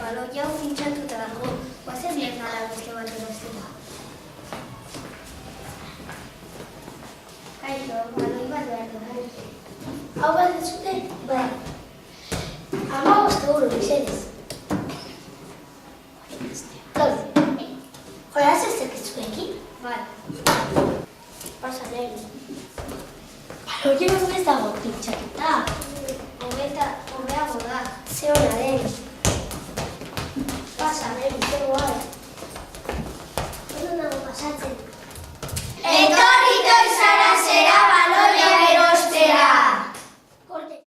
Baloia hau pintxatuta dago, guazen bezala beste bat erostera. Kaixo, baloi bat behar dugu. Hau bat ez zute? Bai. 15 euro, mesedez. Daude. Joraz ez zuekin? Bai. Pasa lehen. Baloia hau ez dago pintxatuta. Hobeago da. Ze hona den. Pasa lehen, zer guai. Ondo nago pasatzen.